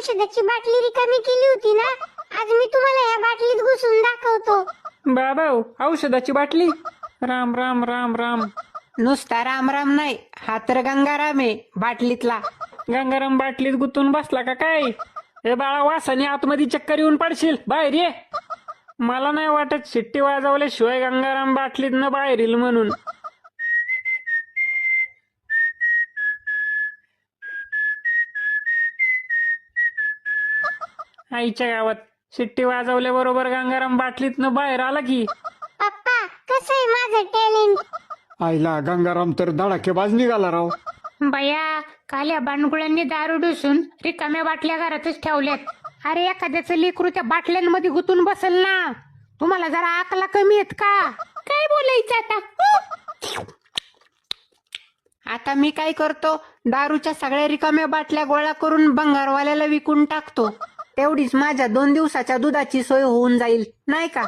औषधाची बाटली रिकामी केली होती ना, आज मी तुम्हाला या बाटलीत घुसून दाखवतो. बाबा औषधाची बाटली. राम राम राम राम. नुसता राम राम नाही, हा तर गंगाराम आहे बाटलीतला. गंगाराम बाटलीत गुंतून बसला का काय? हे बाळा वासाने आतमध्ये चक्कर येऊन पडशील, बाहेर ये. मला नाही वाटत शिट्टी वाजवल्याशिवाय गंगाराम बाटलीत न बाहेर येईल म्हणून. आईच्या गावात शिट्टी वाजवल्याबरोबर गंगाराम बाटलीतनं बाहेर आला की. पप्पा कसं आहे माझं टॅलेंट? आईला गंगाराम तर धडाकेबाज निघाला राव. बया, काल या बांडगुळ्यांनी दारू डुसून रिकाम्या बाटल्या घरातच ठेवल्यात. अरे एखाद्याचं लेकरू त्या बाटल्यांमध्ये गुतून बसल ना. तुम्हाला जरा आकला कमी आहेत का? काय बोलायचं आता? आता मी काय करतो, दारूच्या सगळ्या रिकाम्या बाटल्या गोळा करून भंगारवाल्याला विकून टाकतो. तेवढीच माझ्या 2 दिवसाच्या दुधाची सोय होऊन जाईल, नाही का?